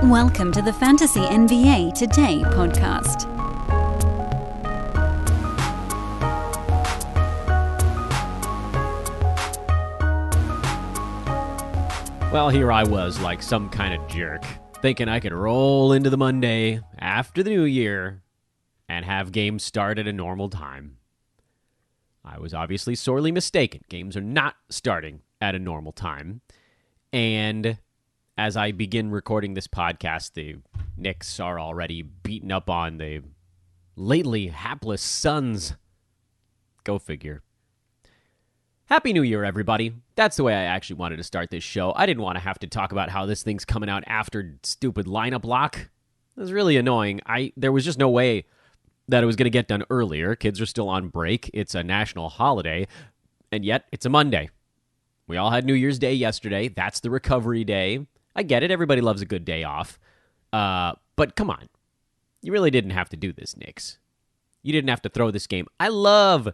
Welcome to the Fantasy NBA Today podcast. Well, here I was like some kind of jerk, thinking I could roll into the Monday after the new year and have games start at a normal time. I was obviously sorely mistaken. Games are not starting at a normal time. And as I begin recording this podcast, the Knicks are already beaten up on the lately hapless Suns. Go figure. Happy New Year, everybody. That's the way I actually wanted to start this show. I didn't want to have to talk about how this thing's coming out after stupid lineup lock. It was really annoying. There was just no way that it was going to get done earlier. Kids are still on break. It's a national holiday, and yet it's a Monday. We all had New Year's Day yesterday. That's the recovery day. I get it. Everybody loves a good day off. But come on. You really didn't have to do this, Knicks. You didn't have to throw this game. I love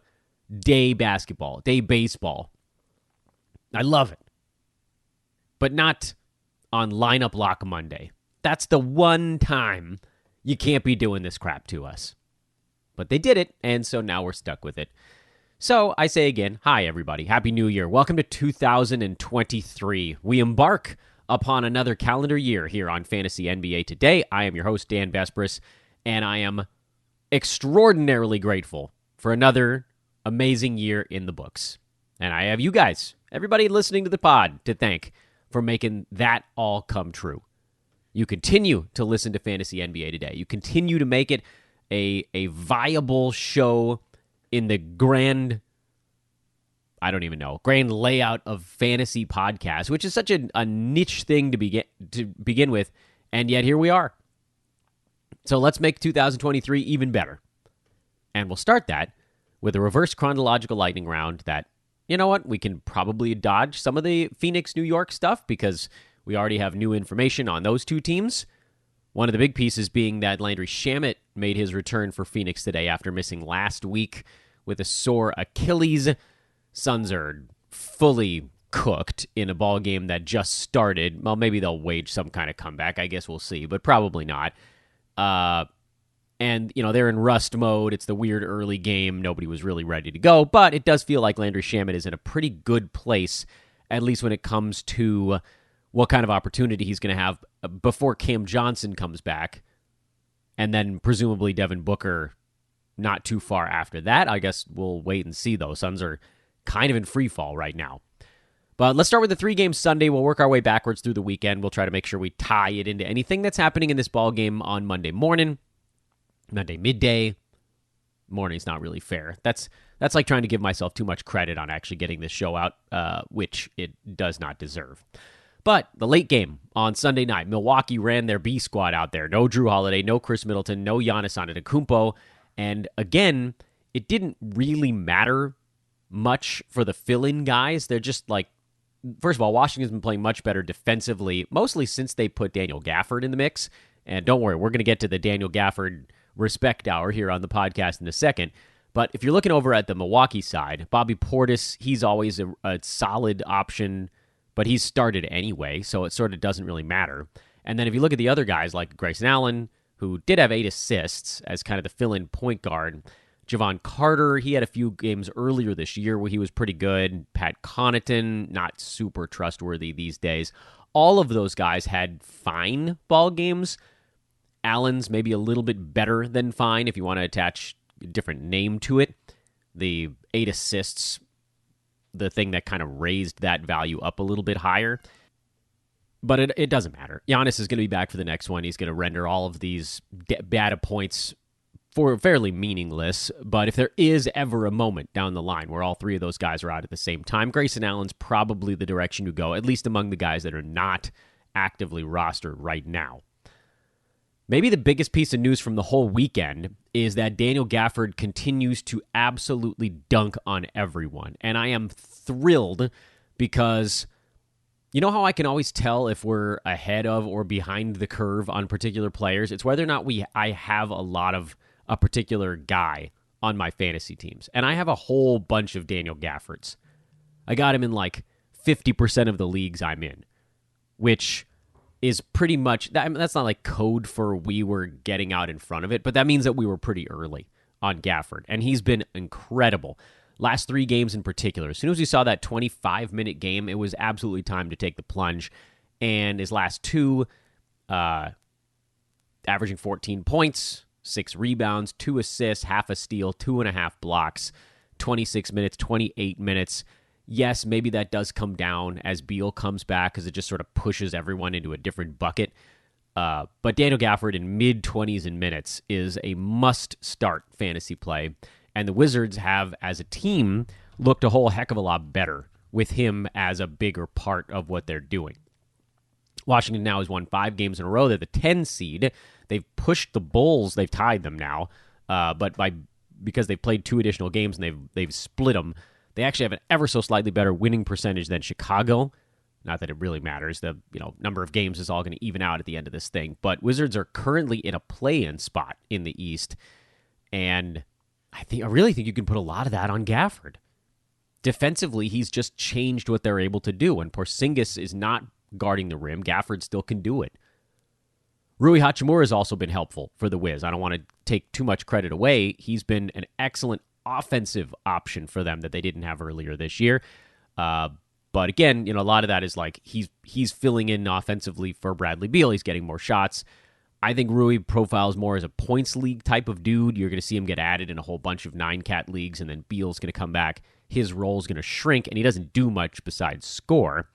day basketball, day baseball. I love it. But not on lineup lock Monday. That's the one time you can't be doing this crap to us. But they did it, and so now we're stuck with it. So I say again, hi everybody. Happy New Year. Welcome to 2023. We embark upon another calendar year here on Fantasy NBA Today. I am your host, Dan Vespris, and I am extraordinarily grateful for another amazing year in the books. And I have you guys, everybody listening to the pod, to thank for making that all come true. You continue to listen to Fantasy NBA Today. You continue to make it a viable show in the grand layout of fantasy podcasts, which is such a niche thing to begin with, and yet here we are. So let's make 2023 even better. And we'll start that with a reverse chronological lightning round that, you know what, we can probably dodge some of the Phoenix, New York stuff because we already have new information on those two teams. One of the big pieces being that Landry Shamet made his return for Phoenix today after missing last week with a sore Achilles. Suns are fully cooked in a ball game that just started. Well, maybe they'll wage some kind of comeback. I guess we'll see, but probably not. And, they're in rust mode. It's the weird early game. Nobody was really ready to go, but it does feel like Landry Shamet is in a pretty good place, at least when it comes to what kind of opportunity he's going to have before Cam Johnson comes back, and then presumably Devin Booker not too far after that. I guess we'll wait and see, though. Suns are kind of in free fall right now. But let's start with the 3-game Sunday. We'll work our way backwards through the weekend. We'll try to make sure we tie it into anything that's happening in this ball game on Monday morning. Monday midday. Morning's not really fair. That's like trying to give myself too much credit on actually getting this show out, which it does not deserve. But the late game on Sunday night, Milwaukee ran their B squad out there. No Drew Holiday, no Chris Middleton, no Giannis Antetokounmpo. And again, it didn't really matter much for the fill-in guys. They're just like, first of all, Washington's been playing much better defensively, mostly since they put Daniel Gafford in the mix. And don't worry, we're going to get to the Daniel Gafford respect hour here on the podcast in a second. But if you're looking over at the Milwaukee side, Bobby Portis, he's always a solid option, but he's started anyway, so it sort of doesn't really matter. And then if you look at the other guys like Grayson Allen, who did have 8 assists as kind of the fill-in point guard, Javon Carter, he had a few games earlier this year where he was pretty good. Pat Connaughton, not super trustworthy these days. All of those guys had fine ball games. Allen's maybe a little bit better than fine if you want to attach a different name to it. The 8 assists, the thing that kind of raised that value up a little bit higher. But it doesn't matter. Giannis is going to be back for the next one. He's going to render all of these data points for fairly meaningless. But if there is ever a moment down the line where all 3 of those guys are out at the same time, Grayson Allen's probably the direction to go, at least among the guys that are not actively rostered right now. Maybe the biggest piece of news from the whole weekend is that Daniel Gafford continues to absolutely dunk on everyone. And I am thrilled because you know how I can always tell if we're ahead of or behind the curve on particular players? It's whether or not I have a lot of a particular guy on my fantasy teams. And I have a whole bunch of Daniel Gaffords. I got him in like 50% of the leagues I'm in, which is pretty much, that's not like code for we were getting out in front of it, but that means that we were pretty early on Gafford, and he's been incredible. Last 3 games in particular, as soon as we saw that 25-minute game, it was absolutely time to take the plunge. And his last 2, averaging 14 points, 6 rebounds, 2 assists, half a steal, 2.5 blocks, 26 minutes, 28 minutes. Yes, maybe that does come down as Beal comes back because it just sort of pushes everyone into a different bucket. But Daniel Gafford in mid-20s in minutes is a must-start fantasy play. And the Wizards have, as a team, looked a whole heck of a lot better with him as a bigger part of what they're doing. Washington now has won 5 games in a row. They're the 10 seed. They've pushed the Bulls. They've tied them now. But because they've played 2 additional games and they've split them, they actually have an ever so slightly better winning percentage than Chicago. Not that it really matters. The number of games is all going to even out at the end of this thing. But Wizards are currently in a play-in spot in the East. And I really think you can put a lot of that on Gafford. Defensively, he's just changed what they're able to do. And Porzingis is not guarding the rim. Gafford still can do it. Rui Hachimura has also been helpful for the Wiz. I don't want to take too much credit away. He's been an excellent offensive option for them that they didn't have earlier this year. But again, a lot of that is like he's filling in offensively for Bradley Beal. He's getting more shots. I think Rui profiles more as a points league type of dude. You're going to see him get added in a whole bunch of 9-cat leagues, and then Beal's going to come back. His role's going to shrink, and he doesn't do much besides score.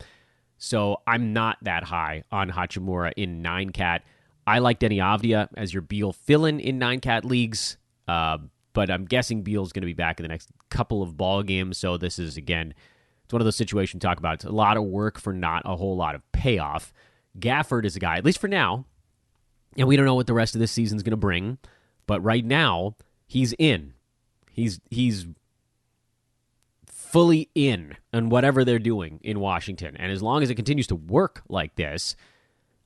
So I'm not that high on Hachimura in 9-cat. I like Denny Avdia as your Beal fill-in in 9-cat leagues, but I'm guessing Beal's going to be back in the next couple of ball games. So this is, again, it's one of those situations we talk about. It's a lot of work for not a whole lot of payoff. Gafford is a guy, at least for now, and we don't know what the rest of this season's going to bring, but right now, he's in. He's fully in on whatever they're doing in Washington. And as long as it continues to work like this,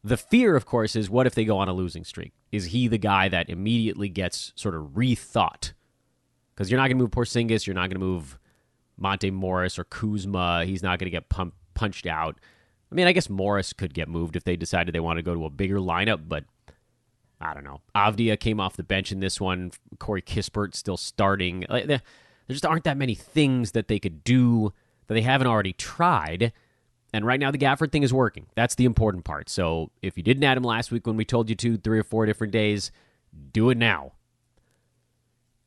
the fear, of course, is what if they go on a losing streak? Is he the guy that immediately gets sort of rethought? Because you're not going to move Porzingis, you're not going to move Monte Morris or Kuzma. He's not going to get punched out. I mean, I guess Morris could get moved if they decided they want to go to a bigger lineup, but I don't know. Avdia came off the bench in this one. Corey Kispert still starting. There just aren't that many things that they could do that they haven't already tried. And right now, the Gafford thing is working. That's the important part. So if you didn't add him last week when we told you to 3 or 4 different days, do it now.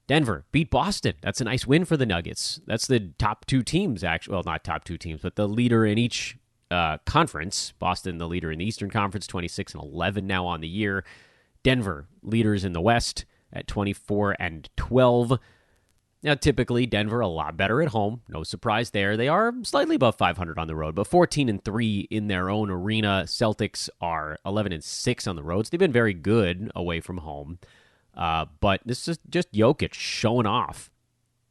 Denver beat Boston. That's a nice win for the Nuggets. That's the top 2 teams, actually. Well, not top 2 teams, but the leader in each conference. Boston, the leader in the Eastern Conference, 26-11 now on the year. Denver, leaders in the West at 24-12. Now, typically, Denver a lot better at home. No surprise there. They are slightly above 500 on the road, but 14-3 in their own arena. Celtics are 11-6 on the road. So they've been very good away from home. But this is just Jokic showing off.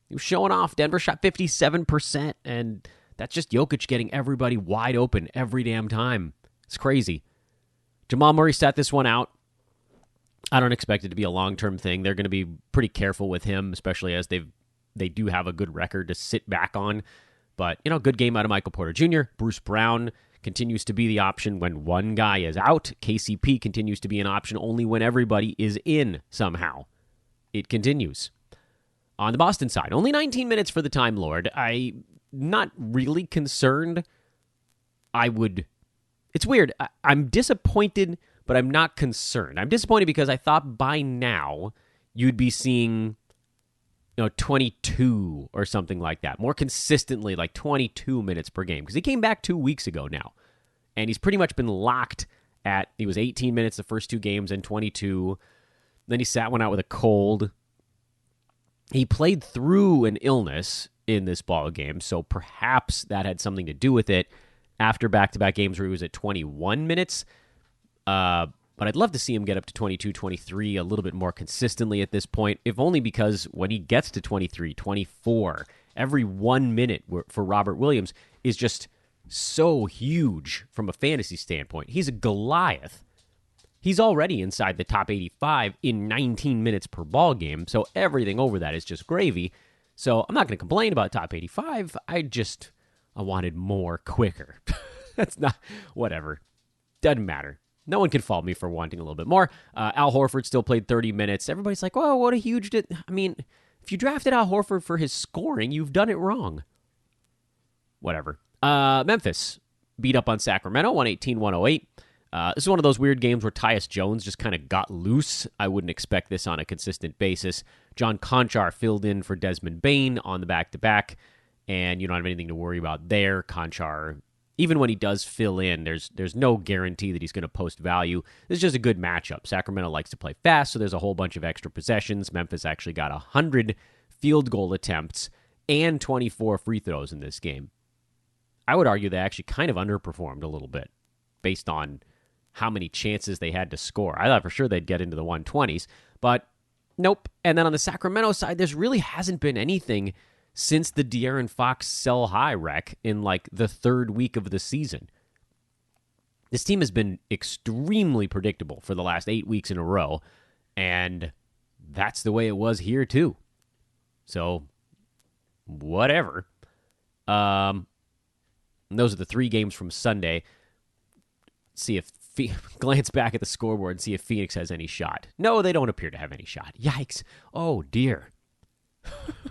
He was showing off. Denver shot 57%, and that's just Jokic getting everybody wide open every damn time. It's crazy. Jamal Murray sat this one out. I don't expect it to be a long-term thing. They're going to be pretty careful with him, especially as they do have a good record to sit back on. But, good game out of Michael Porter Jr. Bruce Brown continues to be the option when one guy is out. KCP continues to be an option only when everybody is in somehow. It continues. On the Boston side, only 19 minutes for the Time Lord. I'm not really concerned. It's weird. I'm disappointed, but I'm not concerned. I'm disappointed because I thought by now you'd be seeing 22 or something like that. More consistently, like 22 minutes per game. Because he came back 2 weeks ago now. And he's pretty much been locked he was 18 minutes the first 2 games and 22. Then he sat one out with a cold. He played through an illness in this ball game, so perhaps that had something to do with it after back-to-back games where he was at 21 minutes. But I'd love to see him get up to 22, 23 a little bit more consistently at this point, if only because when he gets to 23, 24, every 1 minute for Robert Williams is just so huge from a fantasy standpoint. He's a Goliath. He's already inside the top 85 in 19 minutes per ball game, so everything over that is just gravy. So I'm not going to complain about top 85. I wanted more quicker. That's not, whatever. Doesn't matter. No one can fault me for wanting a little bit more. Al Horford still played 30 minutes. Everybody's like, "Whoa, what a huge..." I mean, if you drafted Al Horford for his scoring, you've done it wrong. Whatever. Memphis beat up on Sacramento, 118-108. This is one of those weird games where Tyus Jones just kind of got loose. I wouldn't expect this on a consistent basis. John Konchar filled in for Desmond Bane on the back-to-back, and you don't have anything to worry about there. Konchar, even when he does fill in, there's no guarantee that he's going to post value. This is just a good matchup. Sacramento likes to play fast, so there's a whole bunch of extra possessions. Memphis actually got 100 field goal attempts and 24 free throws in this game. I would argue they actually kind of underperformed a little bit based on how many chances they had to score. I thought for sure they'd get into the 120s, but nope. And then on the Sacramento side, there's really hasn't been anything since the De'Aaron Fox sell high wreck in like the third week of the season. This team has been extremely predictable for the last 8 weeks in a row, and that's the way it was here too. So, whatever. Those are the 3 games from Sunday. See if glance back at the scoreboard and see if Phoenix has any shot. No, they don't appear to have any shot. Yikes. Oh, dear.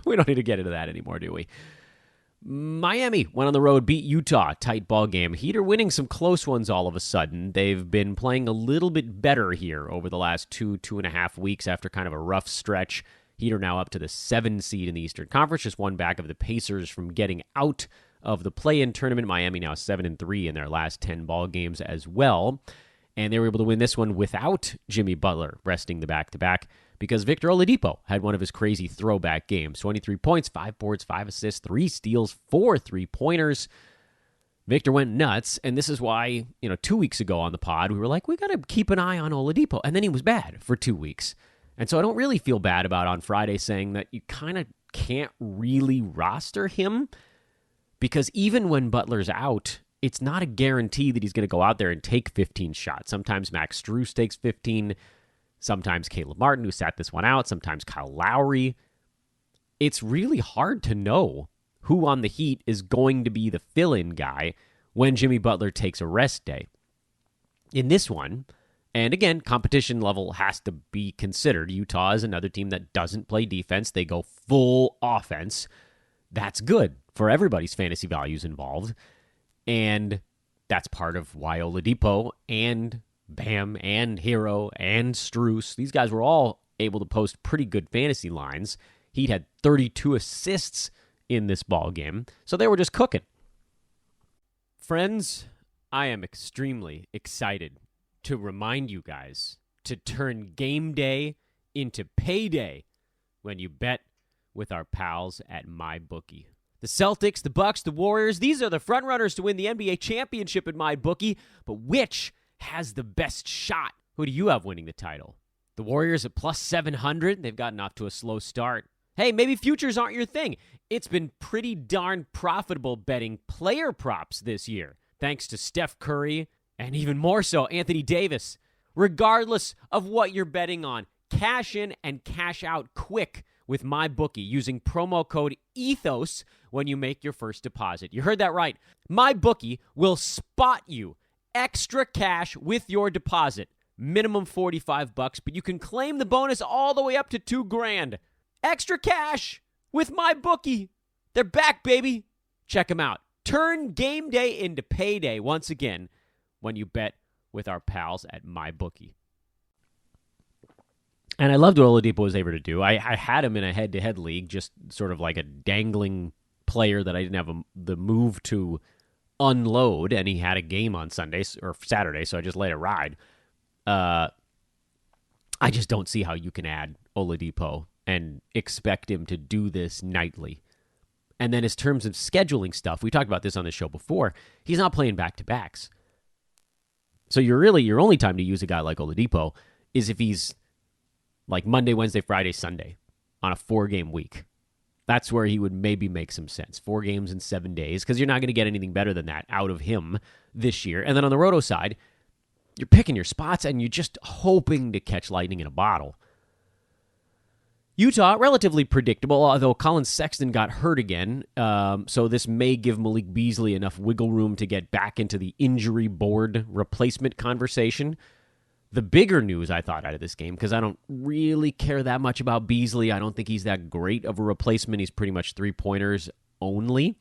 We don't need to get into that anymore, do we? Miami went on the road, beat Utah. Tight ball game. Heat are winning some close ones all of a sudden. They've been playing a little bit better here over the last 2.5 weeks after kind of a rough stretch. Heat are now up to the 7 seed in the Eastern Conference, just one back of the Pacers from getting out of the play-in tournament. Miami now 7-3 in their last 10 ball games as well. And they were able to win this one without Jimmy Butler resting the back-to-back because Victor Oladipo had one of his crazy throwback games. 23 points, 5 boards, 5 assists, 3 steals, 4 3-pointers. Victor went nuts, and this is why, 2 weeks ago on the pod, we were like, we got to keep an eye on Oladipo. And then he was bad for 2 weeks. And so I don't really feel bad about on Friday saying that you kind of can't really roster him because even when Butler's out, it's not a guarantee that he's going to go out there and take 15 shots. Sometimes Max Strus takes 15. Sometimes Caleb Martin, who sat this one out. Sometimes Kyle Lowry. It's really hard to know who on the Heat is going to be the fill-in guy when Jimmy Butler takes a rest day. In this one, and again, competition level has to be considered. Utah is another team that doesn't play defense. They go full offense. That's good for everybody's fantasy values involved. And that's part of why Oladipo and Bam and Hero and Strus, these guys were all able to post pretty good fantasy lines. He'd had 32 assists in this ball game, so they were just cooking. Friends, I am extremely excited to remind you guys to turn game day into payday when you bet with our pals at MyBookie. The Celtics, the Bucks, the Warriors, these are the frontrunners to win the NBA championship at MyBookie, but which has the best shot? Who do you have winning the title? The Warriors at plus 700. They've gotten off to a slow start. Hey, maybe futures aren't your thing. It's been pretty darn profitable betting player props this year, thanks to Steph Curry and even more so Anthony Davis. Regardless of what you're betting on, cash in and cash out quick with MyBookie using promo code ETHOS when you make your first deposit. You heard that right. MyBookie will spot you extra cash with your deposit. Minimum $45, but you can claim the bonus all the way up to $2,000. Extra cash with MyBookie. They're back, baby. Check them out. Turn game day into payday once again when you bet with our pals at MyBookie. And I loved what Oladipo was able to do. I had him in a head-to-head league, just sort of like a dangling player that I didn't have the move to unload, and he had a game on Sunday or Saturday, so I just let it ride. I just don't see how you can add Oladipo and expect him to do this nightly. And then in terms of scheduling stuff, we talked about this on the show before, he's not playing back-to-backs. So your only time to use a guy like Oladipo is if he's like Monday, Wednesday, Friday, Sunday on a 4-game week. That's where he would maybe make some sense. 4 games in 7 days, because you're not going to get anything better than that out of him this year. And then on the Roto side, you're picking your spots and you're just hoping to catch lightning in a bottle. Utah, relatively predictable, although Colin Sexton got hurt again. So this may give Malik Beasley enough wiggle room to get back into the injury board replacement conversation. The bigger news I thought out of this game, because I don't really care that much about Beasley, I don't think he's that great of a replacement. He's pretty much three-pointers only,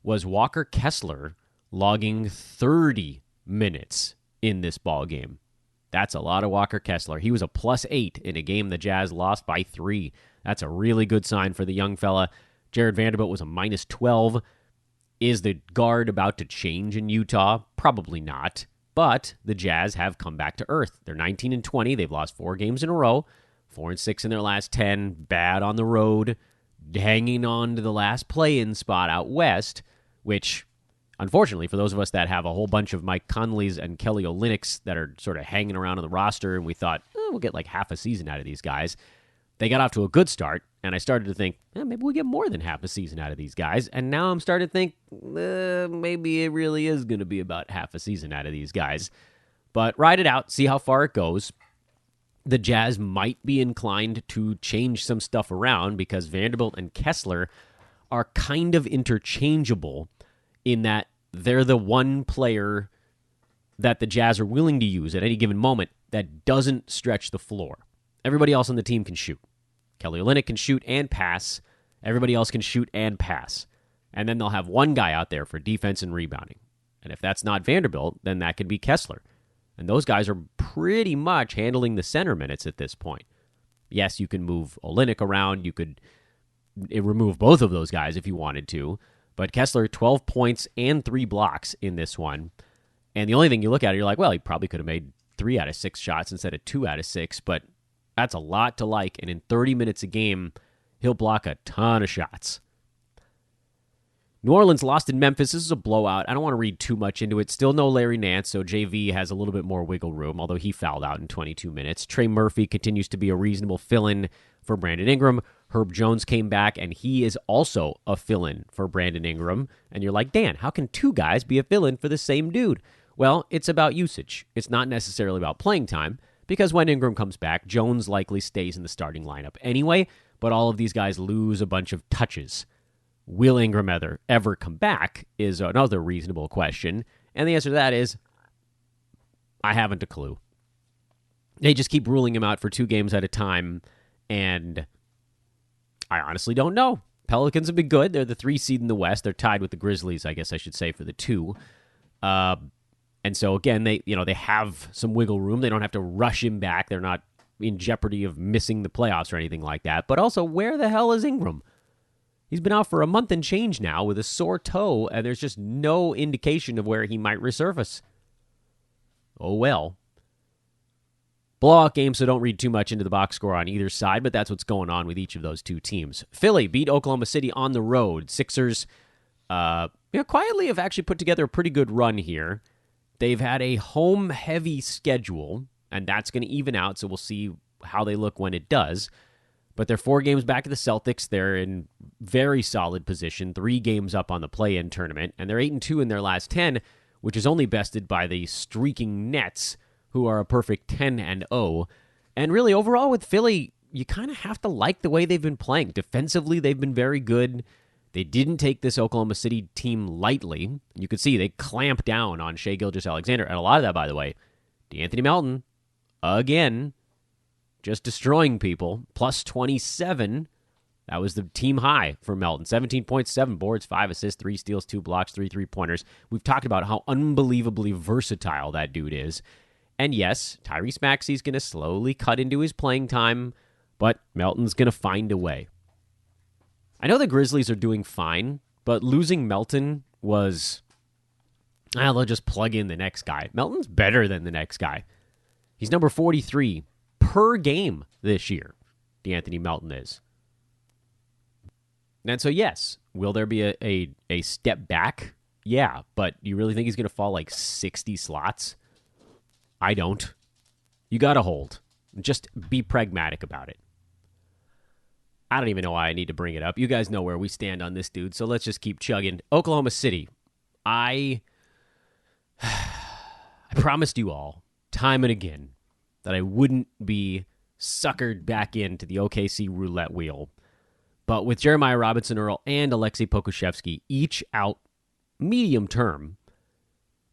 was Walker Kessler logging 30 minutes in this ball game. That's a lot of Walker Kessler. He was a +8 in a game the Jazz lost by 3. That's a really good sign for the young fella. Jared Vanderbilt was a -12. Is the guard about to change in Utah? Probably not. But the Jazz have come back to earth. They're 19-20. They've lost 4 games in a row. 4-6 in their last 10. Bad on the road. Hanging on to the last play-in spot out west, which, unfortunately, for those of us that have a whole bunch of Mike Conleys and Kelly Olynyk's that are sort of hanging around on the roster, and we thought, we'll get like half a season out of these guys. They got off to a good start, and I started to think, maybe we get more than half a season out of these guys. And now I'm starting to think, maybe it really is going to be about half a season out of these guys. But ride it out, see how far it goes. The Jazz might be inclined to change some stuff around because Vanderbilt and Kessler are kind of interchangeable in that they're the one player that the Jazz are willing to use at any given moment that doesn't stretch the floor. Everybody else on the team can shoot. Kelly Olynyk can shoot and pass. Everybody else can shoot and pass. And then they'll have one guy out there for defense and rebounding. And if that's not Vanderbilt, then that could be Kessler. And those guys are pretty much handling the center minutes at this point. Yes, you can move Olynyk around. You could remove both of those guys if you wanted to. But Kessler, 12 points and 3 blocks in this one. And the only thing you look at, you're like, well, he probably could have made 3 out of 6 shots instead of 2 out of 6. But that's a lot to like. And in 30 minutes a game, he'll block a ton of shots. New Orleans lost in Memphis. This is a blowout. I don't want to read too much into it. Still no Larry Nance, so JV has a little bit more wiggle room, although he fouled out in 22 minutes. Trey Murphy continues to be a reasonable fill-in for Brandon Ingram. Herb Jones came back, and he is also a fill-in for Brandon Ingram. And you're like, Dan, how can 2 guys be a fill-in for the same dude? Well, it's about usage. It's not necessarily about playing time, because when Ingram comes back, Jones likely stays in the starting lineup anyway, but all of these guys lose a bunch of touches. Will Ingram ever come back is another reasonable question. And the answer to that is, I haven't a clue. They just keep ruling him out for 2 games at a time, and I honestly don't know. Pelicans have been good. They're the 3 seed in the West. They're tied with the Grizzlies, I guess I should say, for the 2. And so, again, they have some wiggle room. They don't have to rush him back. They're not in jeopardy of missing the playoffs or anything like that. But also, where the hell is Ingram? He's been out for a month and change now with a sore toe, and there's just no indication of where he might resurface. Oh, well. Blowout game, so don't read too much into the box score on either side, but that's what's going on with each of those 2 teams. Philly beat Oklahoma City on the road. Sixers quietly have actually put together a pretty good run here. They've had a home-heavy schedule, and that's going to even out, so we'll see how they look when it does. But they're 4 games back of the Celtics. They're in very solid position, 3 games up on the play-in tournament, and they're 8-2 in their last 10, which is only bested by the streaking Nets, who are a perfect 10-0. And really, overall with Philly, you kind of have to like the way they've been playing. Defensively, they've been very good. They didn't take this Oklahoma City team lightly. You could see they clamped down on Shai Gilgeous-Alexander. And a lot of that, by the way, De'Anthony Melton, again, just destroying people. Plus 27. That was the team high for Melton. 17.7 boards, 5 assists, 3 steals, 2 blocks, 3 3-pointers. We've talked about how unbelievably versatile that dude is. And yes, Tyrese Maxey's going to slowly cut into his playing time, but Melton's going to find a way. I know the Grizzlies are doing fine, but losing Melton was, they'll just plug in the next guy. Melton's better than the next guy. He's number 43 per game this year, De'Anthony Melton is. And so, yes, will there be a step back? Yeah, but you really think he's going to fall like 60 slots? I don't. You got to hold. Just be pragmatic about it. I don't even know why I need to bring it up. You guys know where we stand on this dude, so let's just keep chugging. Oklahoma City. I promised you all, time and again, that I wouldn't be suckered back into the OKC roulette wheel. But with Jeremiah Robinson-Earl and Alexei Pokusevski each out medium term,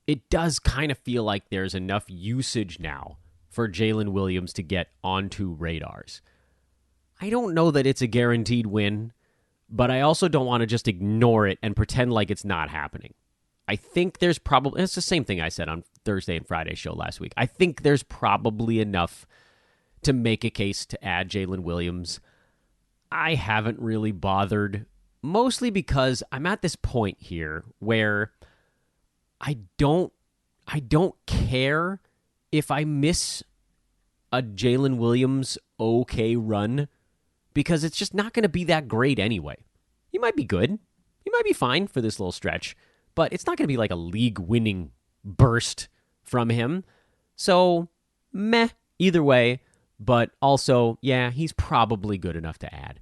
it does kind of feel like there's enough usage now for Jalen Williams to get onto radars. I don't know that it's a guaranteed win, but I also don't want to just ignore it and pretend like it's not happening. I think there's probably, it's the same thing I said on Thursday and Friday show last week. I think there's probably enough to make a case to add Jalen Williams. I haven't really bothered, mostly because I'm at this point here where I don't care if I miss a Jalen Williams okay run, because it's just not going to be that great anyway. He might be good. He might be fine for this little stretch, but it's not going to be like a league-winning burst from him. So, meh, either way. But also, yeah, he's probably good enough to add.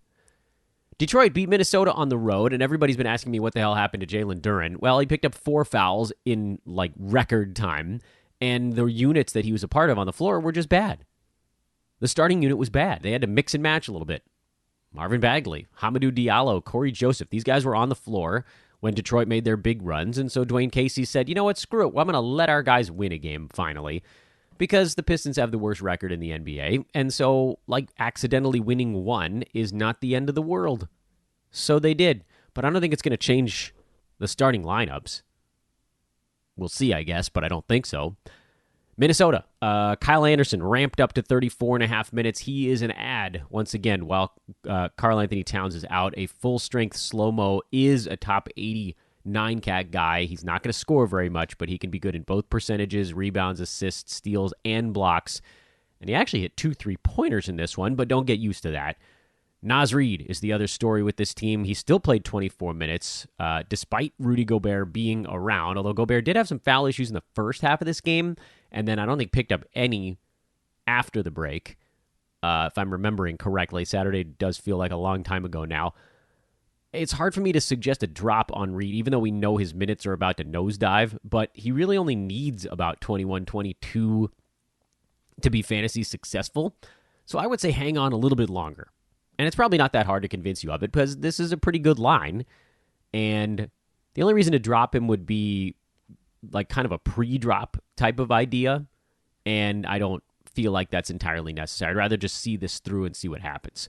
Detroit beat Minnesota on the road, and everybody's been asking me what the hell happened to Jalen Duren. Well, he picked up 4 fouls in, record time, and the units that he was a part of on the floor were just bad. The starting unit was bad. They had to mix and match a little bit. Marvin Bagley, Hamidou Diallo, Corey Joseph, these guys were on the floor when Detroit made their big runs, and so Dwayne Casey said, you know what, screw it, well, I'm going to let our guys win a game, finally, because the Pistons have the worst record in the NBA, and so, accidentally winning one is not the end of the world. So they did, but I don't think it's going to change the starting lineups. We'll see, I guess, but I don't think so. Minnesota, Kyle Anderson ramped up to 34.5 minutes. He is an ad once again while Karl Anthony Towns is out. A full-strength slow-mo is a top 89 cat guy. He's not going to score very much, but he can be good in both percentages, rebounds, assists, steals, and blocks. And he actually hit 2 3-pointers in this one, but don't get used to that. Naz Reid is the other story with this team. He still played 24 minutes, despite Rudy Gobert being around, although Gobert did have some foul issues in the first half of this game, and then I don't think picked up any after the break, if I'm remembering correctly. Saturday does feel like a long time ago now. It's hard for me to suggest a drop on Reid, even though we know his minutes are about to nosedive, but he really only needs about 21, 22 to be fantasy successful, so I would say hang on a little bit longer. And it's probably not that hard to convince you of it, because this is a pretty good line. And the only reason to drop him would be kind of a pre-drop type of idea. And I don't feel like that's entirely necessary. I'd rather just see this through and see what happens.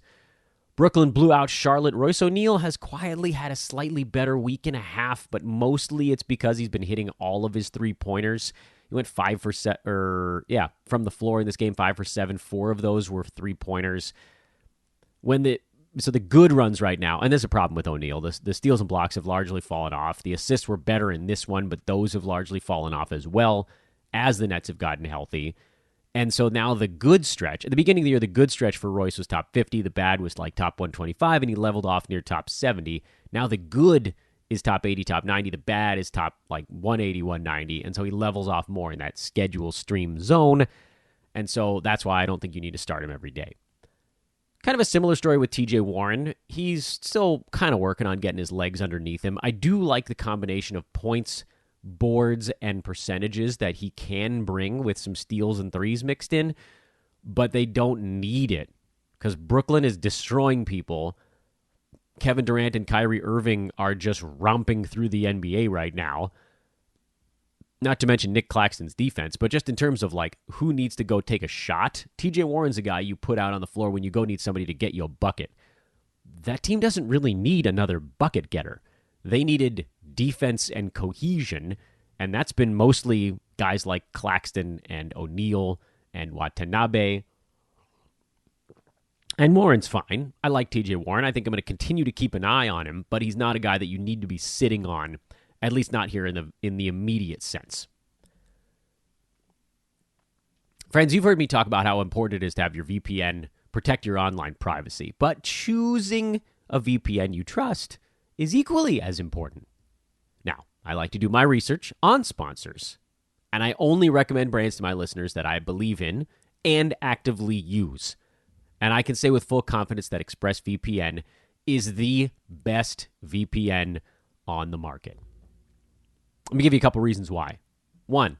Brooklyn blew out Charlotte. Royce O'Neal has quietly had a slightly better week and a half, but mostly it's because he's been hitting all of his 3-pointers. He went 5 for 7, from the floor in this game, 5 for 7. 4 of those were 3-pointers. So the good runs right now, and there's a problem with O'Neal. The steals and blocks have largely fallen off. The assists were better in this one, but those have largely fallen off as well as the Nets have gotten healthy. And so now the good stretch, at the beginning of the year, the good stretch for Royce was top 50. The bad was top 125, and he leveled off near top 70. Now the good is top 80, top 90. The bad is top 180, 190. And so he levels off more in that schedule stream zone. And so that's why I don't think you need to start him every day. Kind of a similar story with TJ Warren. He's still kind of working on getting his legs underneath him. I do like the combination of points, boards, and percentages that he can bring with some steals and threes mixed in, but they don't need it because Brooklyn is destroying people. Kevin Durant and Kyrie Irving are just romping through the NBA right now. Not to mention Nick Claxton's defense, but just in terms of who needs to go take a shot, TJ Warren's a guy you put out on the floor when you go need somebody to get you a bucket. That team doesn't really need another bucket getter. They needed defense and cohesion, and that's been mostly guys like Claxton and O'Neal and Watanabe. And Warren's fine. I like TJ Warren. I think I'm going to continue to keep an eye on him, but he's not a guy that you need to be sitting on, at least not here in the immediate sense. Friends, you've heard me talk about how important it is to have your VPN protect your online privacy, but choosing a VPN you trust is equally as important. Now, I like to do my research on sponsors, and I only recommend brands to my listeners that I believe in and actively use. And I can say with full confidence that ExpressVPN is the best VPN on the market. Let me give you a couple reasons why. 1,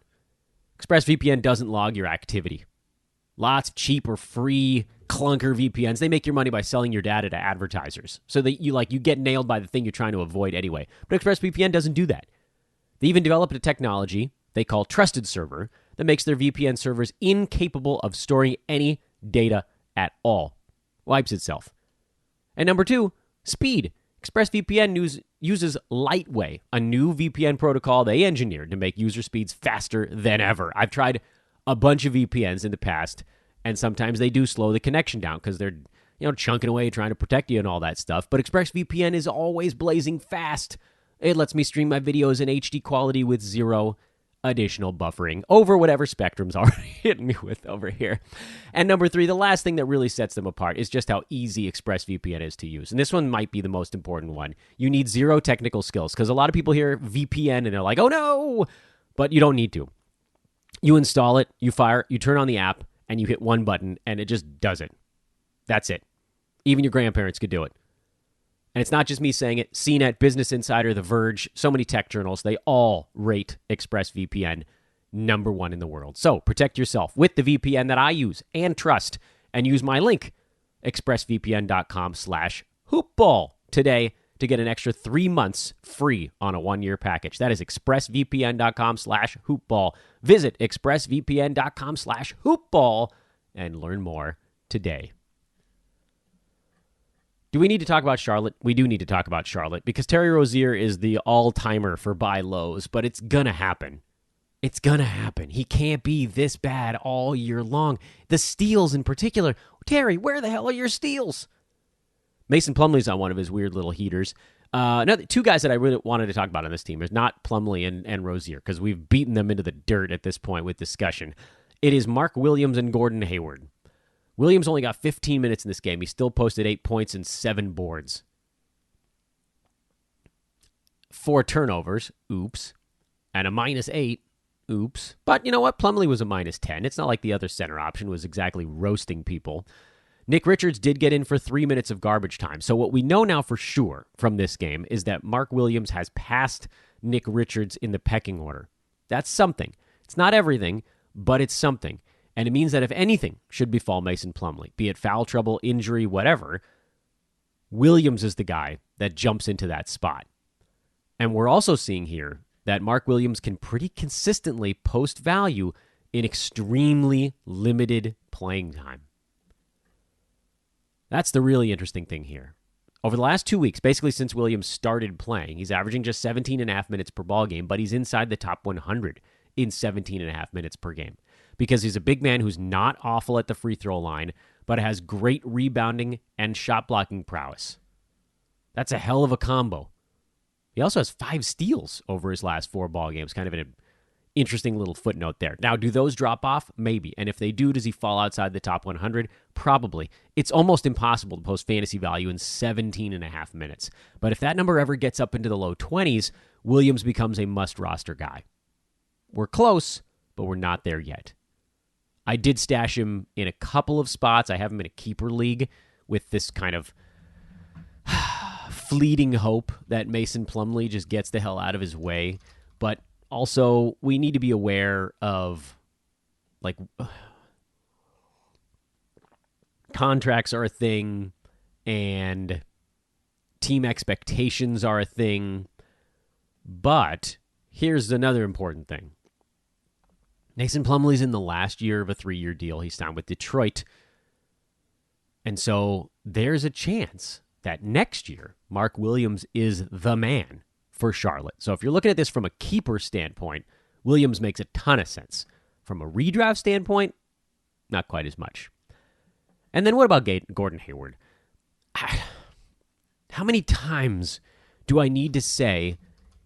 ExpressVPN doesn't log your activity. Lots of cheaper, free, clunker VPNs. They make your money by selling your data to advertisers. So that you get nailed by the thing you're trying to avoid anyway. But ExpressVPN doesn't do that. They even developed a technology they call Trusted Server that makes their VPN servers incapable of storing any data at all. Wipes itself. And number 2, speed. ExpressVPN uses Lightway, a new VPN protocol they engineered to make user speeds faster than ever. I've tried a bunch of VPNs in the past, and sometimes they do slow the connection down because they're chunking away trying to protect you and all that stuff. But ExpressVPN is always blazing fast. It lets me stream my videos in HD quality with 0 additional buffering over whatever Spectrum's already hitting me with over here. And number 3, the last thing that really sets them apart is just how easy ExpressVPN is to use. And this one might be the most important one. You need 0 technical skills because a lot of people hear VPN and they're like, oh no, but you don't need to. You install it, you turn on the app, and you hit one button, and it just does it. That's it. Even your grandparents could do it. And it's not just me saying it. CNET, Business Insider, The Verge, so many tech journals, they all rate ExpressVPN number 1 in the world. So protect yourself with the VPN that I use and trust, and use my link, expressvpn.com/hoopball today to get an extra 3 months free on a 1-year package. That is expressvpn.com/hoopball. Visit expressvpn.com/hoopball and learn more today. Do we need to talk about Charlotte? We do need to talk about Charlotte because Terry Rozier is the all-timer for buy lows, but it's going to happen. It's going to happen. He can't be this bad all year long. The steals in particular. Terry, where the hell are your steals? Mason Plumlee's on one of his weird little heaters. Another 2 guys that I really wanted to talk about on this team is not Plumlee and Rozier because we've beaten them into the dirt at this point with discussion. It is Mark Williams and Gordon Hayward. Williams only got 15 minutes in this game. He still posted 8 points and 7 boards. 4 turnovers. Oops. And a -8. Oops. But you know what? Plumlee was a -10. It's not like the other center option was exactly roasting people. Nick Richards did get in for 3 minutes of garbage time. So what we know now for sure from this game is that Mark Williams has passed Nick Richards in the pecking order. That's something. It's not everything, but it's something. And it means that if anything should befall Mason Plumlee, be it foul trouble, injury, whatever, Williams is the guy that jumps into that spot. And we're also seeing here that Mark Williams can pretty consistently post value in extremely limited playing time. That's the really interesting thing here. Over the last 2 weeks, basically since Williams started playing, he's averaging just 17.5 minutes per ball game, but he's inside the top 100 in 17.5 minutes per game. Because he's a big man who's not awful at the free throw line, but has great rebounding and shot blocking prowess. That's a hell of a combo. He also has 5 steals over his last 4 ball games. Kind of an interesting little footnote there. Now, do those drop off? Maybe. And if they do, does he fall outside the top 100? Probably. It's almost impossible to post fantasy value in 17.5 minutes. But if that number ever gets up into the low 20s, Williams becomes a must-roster guy. We're close, but we're not there yet. I did stash him in a couple of spots. I have him in a keeper league with this kind of fleeting hope that Mason Plumlee just gets the hell out of his way. But also, we need to be aware of, contracts are a thing, and team expectations are a thing. But here's another important thing. Mason Plumlee's in the last year of a 3-year deal. He signed with Detroit. And so there's a chance that next year, Mark Williams is the man for Charlotte. So if you're looking at this from a keeper standpoint, Williams makes a ton of sense. From a redraft standpoint, not quite as much. And then what about Gordon Hayward? How many times do I need to say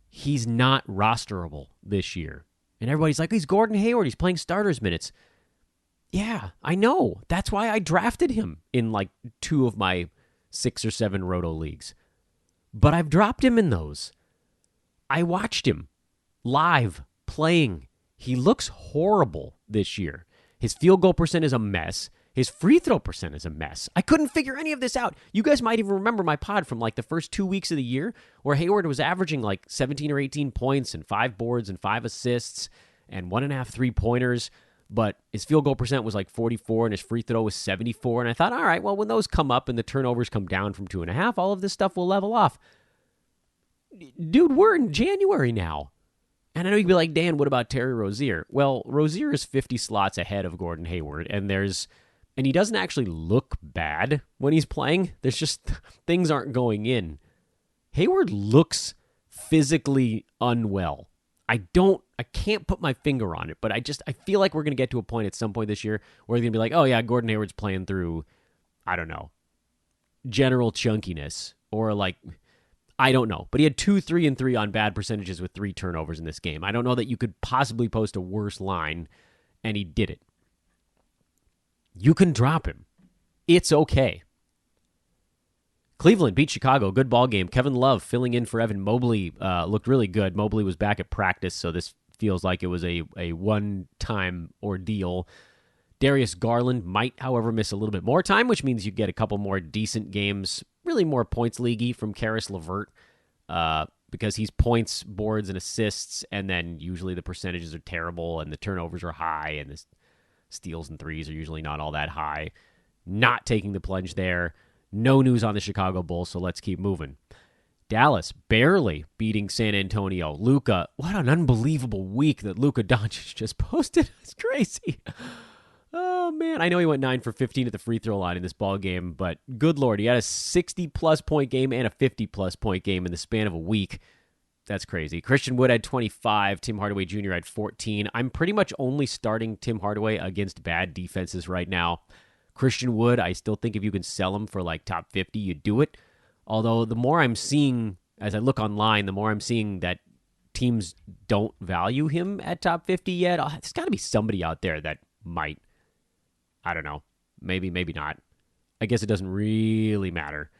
he's not rosterable this year? And everybody's like, he's Gordon Hayward. He's playing starters minutes. Yeah, I know. That's why I drafted him in 2 of my 6 or 7 roto leagues. But I've dropped him in those. I watched him live playing. He looks horrible this year. His field goal percent is a mess. His free throw percent is a mess. I couldn't figure any of this out. You guys might even remember my pod from the first 2 weeks of the year where Hayward was averaging 17 or 18 points and 5 boards and 5 assists and 1.5 3-pointers. but his field goal percent was like 44 and his free throw was 74. And I thought, all right, well, when those come up and the turnovers come down from 2.5, all of this stuff will level off. Dude, we're in January now. And I know you'd be like, Dan, what about Terry Rozier? Well, Rozier is 50 slots ahead of Gordon Hayward, and he doesn't actually look bad when he's playing. There's just things aren't going in. Hayward looks physically unwell. I can't put my finger on it, but I feel like we're going to get to a point at some point this year where they're going to be like, oh yeah, Gordon Hayward's playing through, I don't know, general chunkiness, or like, I don't know. But he had 2, 3, and 3 on bad percentages with 3 turnovers in this game. I don't know that you could possibly post a worse line, and he did it. You can drop him. It's okay. Cleveland beat Chicago. Good ball game. Kevin Love filling in for Evan Mobley looked really good. Mobley was back at practice, so this feels like it was a one-time ordeal. Darius Garland might, however, miss a little bit more time, which means you get a couple more decent games, really more points leaguey from Karis LeVert, because he's points, boards, and assists, and then usually the percentages are terrible, and the turnovers are high, and the steals and threes are usually not all that high. Not taking the plunge there. No news on the Chicago Bulls, so let's keep moving. Dallas barely beating San Antonio. Luka, what an unbelievable week that Luka Doncic just posted. It's crazy. Oh, man. I know he went 9 for 15 at the free throw line in this ball game, but good Lord, he had a 60-plus point game and a 50-plus point game in the span of a week. That's crazy. Christian Wood had 25. Tim Hardaway Jr. had 14. I'm pretty much only starting Tim Hardaway against bad defenses right now. Christian Wood, I still think if you can sell him for like top 50, you do it. Although the more I'm seeing, as I look online, the more I'm seeing that teams don't value him at top 50 yet. There's got to be somebody out there that might. I don't know. Maybe not. I guess it doesn't really matter.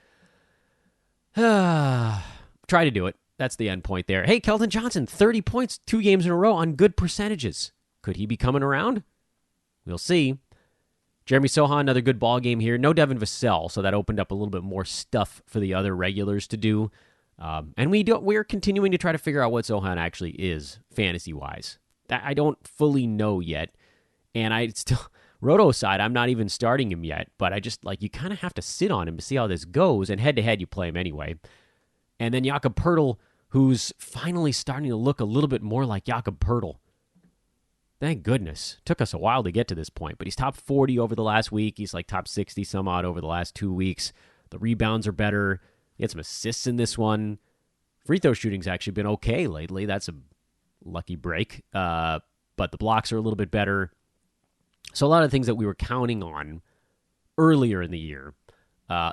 Try to do it. That's the end point there. Hey, Keldon Johnson, 30 points, 2 games in a row on good percentages. Could he be coming around? We'll see. Jeremy Sohan, another good ball game here. No Devin Vassell, so that opened up a little bit more stuff for the other regulars to do. And we're continuing to try to figure out what Sohan actually is, fantasy-wise. I don't fully know yet. And I still, Roto side, I'm not even starting him yet. But I just, you kind of have to sit on him to see how this goes. And head-to-head, you play him anyway. And then Jakob Poeltl, who's finally starting to look a little bit more like Jakob Poeltl. Thank goodness. Took us a while to get to this point, but he's top 40 over the last week. He's like top 60 some odd over the last 2 weeks. The rebounds are better. He had some assists in this one. Free throw shooting's actually been okay lately. That's a lucky break. But the blocks are a little bit better. So a lot of things that we were counting on earlier in the year,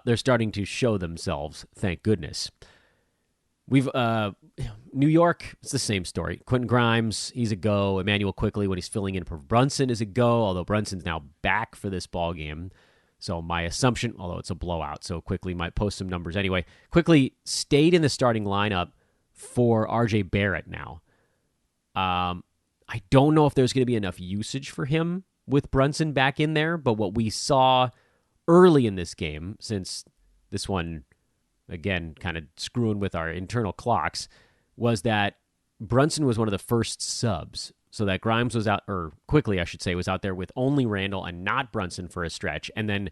they're starting to show themselves, thank goodness. We've New York, it's the same story. Quentin Grimes, he's a go. Emmanuel Quickley, when he's filling in for Brunson, is a go, although Brunson's now back for this ball game. So my assumption, although it's a blowout, so Quickley might post some numbers anyway. Quickley stayed in the starting lineup for RJ Barrett now. I don't know if there's going to be enough usage for him with Brunson back in there, but what we saw early in this game, since this one, again, kind of screwing with our internal clocks, was that Brunson was one of the first subs, so that Grimes was out, or Quickley, I should say, was out there with only Randall and not Brunson for a stretch, and then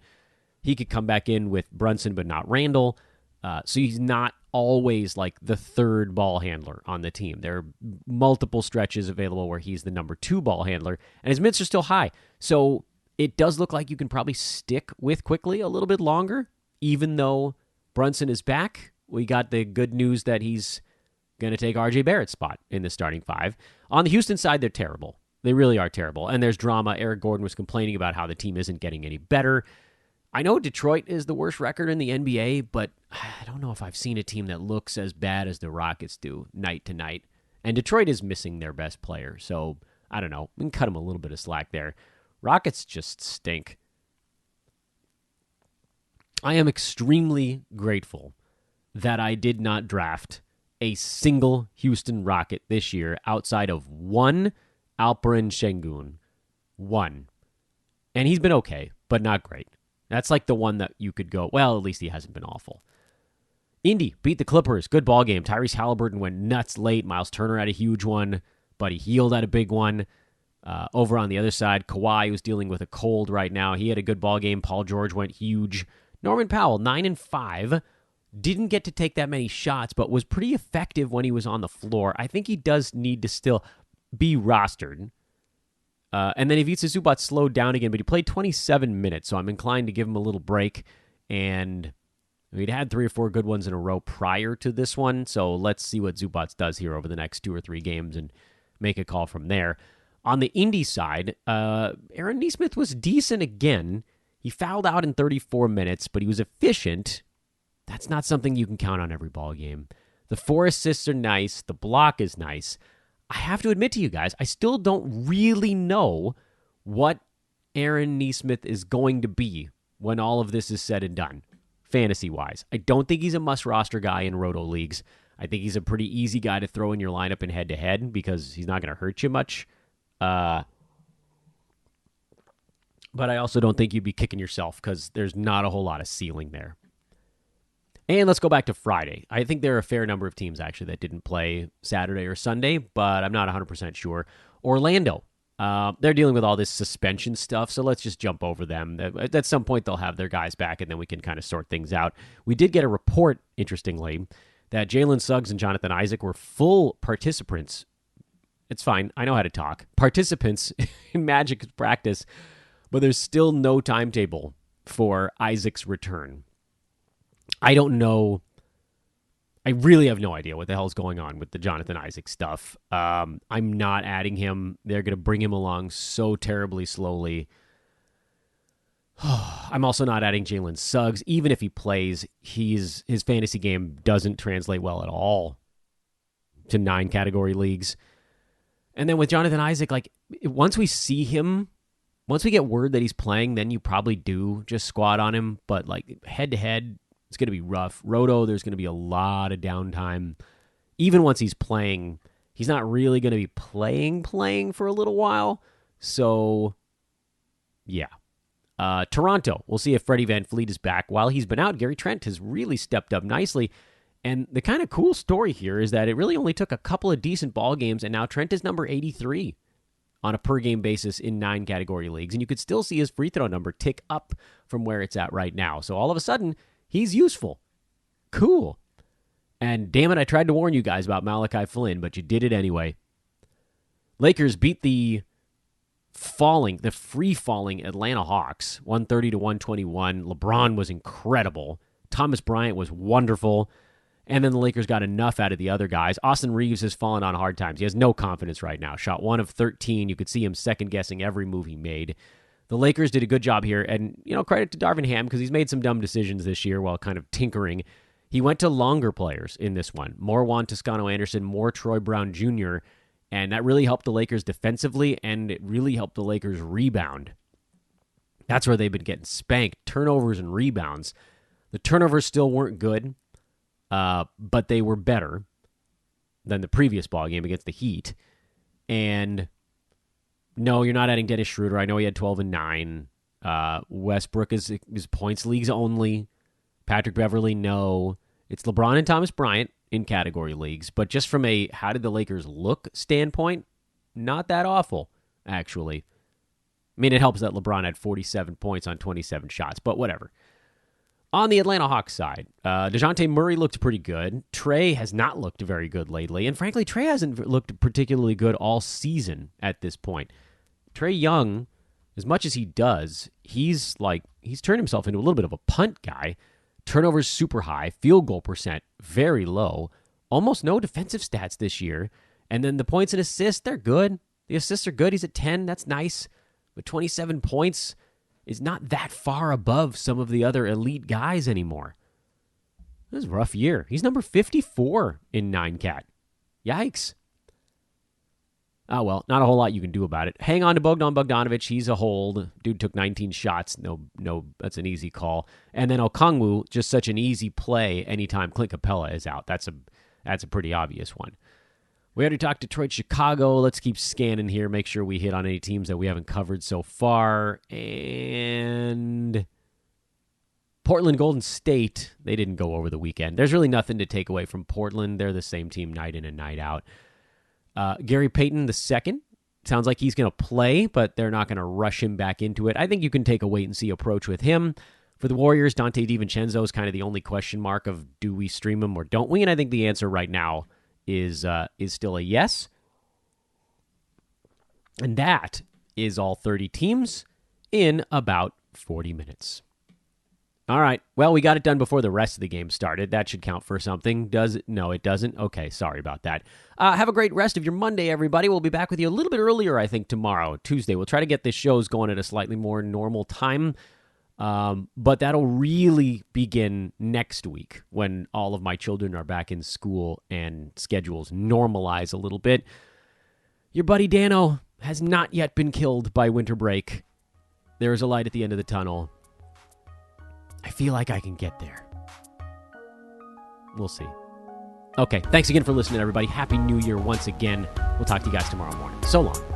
he could come back in with Brunson but not Randall, so he's not always like the third ball handler on the team. There are multiple stretches available where he's the number 2 ball handler, and his minutes are still high, so it does look like you can probably stick with Quickley a little bit longer, even though Brunson is back. We got the good news that he's going to take RJ Barrett's spot in the starting 5. On the Houston side, they're terrible. They really are terrible. And there's drama. Eric Gordon was complaining about how the team isn't getting any better. I know Detroit is the worst record in the NBA, but I don't know if I've seen a team that looks as bad as the Rockets do night to night. And Detroit is missing their best player. So, I don't know. We can cut them a little bit of slack there. Rockets just stink. I am extremely grateful that I did not draft a single Houston Rocket this year outside of one, Alperen Şengün. One. And he's been okay, but not great. That's like the one that you could go, well, at least he hasn't been awful. Indy beat the Clippers. Good ball game. Tyrese Halliburton went nuts late. Miles Turner had a huge one. Buddy Hield had a big one. Over on the other side, Kawhi, who's dealing with a cold right now, he had a good ball game. Paul George went huge. Norman Powell, 9-5, didn't get to take that many shots, but was pretty effective when he was on the floor. I think he does need to still be rostered. And then Ivica Zubac slowed down again, but he played 27 minutes, so I'm inclined to give him a little break. And he'd had 3 or 4 good ones in a row prior to this one, so let's see what Zubac does here over the next 2 or 3 games and make a call from there. On the Indy side, Aaron Nesmith was decent again. He fouled out in 34 minutes, but he was efficient. That's not something you can count on every ball game. The 4 assists are nice. The block is nice. I have to admit to you guys, I still don't really know what Aaron Nesmith is going to be when all of this is said and done, fantasy-wise. I don't think he's a must-roster guy in roto leagues. I think he's a pretty easy guy to throw in your lineup in head-to-head because he's not going to hurt you much. But I also don't think you'd be kicking yourself because there's not a whole lot of ceiling there. And let's go back to Friday. I think there are a fair number of teams, actually, that didn't play Saturday or Sunday, but I'm not 100% sure. Orlando, they're dealing with all this suspension stuff, so let's just jump over them. At some point, they'll have their guys back, and then we can kind of sort things out. We did get a report, interestingly, that Jalen Suggs and Jonathan Isaac were full participants. It's fine. I know how to talk. Participants in Magic practice, but there's still no timetable for Isaac's return. I don't know. I really have no idea what the hell's going on with the Jonathan Isaac stuff. I'm not adding him. They're going to bring him along so terribly slowly. I'm also not adding Jalen Suggs. Even if he plays, his fantasy game doesn't translate well at all to 9 category leagues. And then with Jonathan Isaac, like once we see him, once we get word that he's playing, then you probably do just squat on him. But like head to head, it's going to be rough. Roto, there's going to be a lot of downtime. Even once he's playing, he's not really going to be playing for a little while. So, yeah. Toronto, we'll see if Freddie VanVleet is back. While he's been out, Gary Trent has really stepped up nicely. And the kind of cool story here is that it really only took a couple of decent ball games, and now Trent is number 83 on a per-game basis in 9 category leagues. And you could still see his free throw number tick up from where it's at right now. So all of a sudden, he's useful. Cool. And damn it, I tried to warn you guys about Malachi Flynn, but you did it anyway. Lakers beat the free-falling Atlanta Hawks, 130-121. LeBron was incredible. Thomas Bryant was wonderful. And then the Lakers got enough out of the other guys. Austin Reeves has fallen on hard times. He has no confidence right now. Shot 1 of 13. You could see him second-guessing every move he made. The Lakers did a good job here, and credit to Darvin Ham because he's made some dumb decisions this year while kind of tinkering. He went to longer players in this one. More Juan Toscano-Anderson, more Troy Brown Jr., and that really helped the Lakers defensively, and it really helped the Lakers rebound. That's where they've been getting spanked, turnovers and rebounds. The turnovers still weren't good, but they were better than the previous ball game against the Heat. And no, you're not adding Dennis Schroeder. I know he had 12 and 9. Westbrook is points leagues only. Patrick Beverley, no. It's LeBron and Thomas Bryant in category leagues. But just from a how did the Lakers look standpoint, not that awful, actually. I mean, it helps that LeBron had 47 points on 27 shots, but whatever. On the Atlanta Hawks side, DeJounte Murray looked pretty good. Trey has not looked very good lately. And frankly, Trey hasn't looked particularly good all season at this point. Trey Young, as much as he does, he's turned himself into a little bit of a punt guy. Turnovers super high, field goal percent very low, almost no defensive stats this year. And then the points and assists, they're good. The assists are good. He's at 10. That's nice. But 27 points is not that far above some of the other elite guys anymore. This is a rough year. He's number 54 in 9-cat. Yikes. Oh, well, not a whole lot you can do about it. Hang on to Bogdan Bogdanovic. He's a hold. Dude took 19 shots. No, that's an easy call. And then Okongwu, just such an easy play anytime Clint Capella is out. That's a pretty obvious one. We already talked Detroit, Chicago. Let's keep scanning here, make sure we hit on any teams that we haven't covered so far. And Portland, Golden State, they didn't go over the weekend. There's really nothing to take away from Portland. They're the same team night in and night out. Gary Payton II Sounds like he's going to play, but they're not going to rush him back into it. I think you can take a wait-and-see approach with him. For the Warriors, Dante DiVincenzo is kind of the only question mark of do we stream him or don't we? And I think the answer right now is still a yes. And that is all 30 teams in about 40 minutes. All right. Well, we got it done before the rest of the game started. That should count for something. Does it? No, it doesn't. Okay, sorry about that. Have a great rest of your Monday, everybody. We'll be back with you a little bit earlier, I think, tomorrow, Tuesday. We'll try to get this shows going at a slightly more normal time. But that'll really begin next week when all of my children are back in school and schedules normalize a little bit. Your buddy Dano has not yet been killed by winter break. There is a light at the end of the tunnel. I feel like I can get there. We'll see. Okay, thanks again for listening, everybody. Happy New Year once again. We'll talk to you guys tomorrow morning. So long.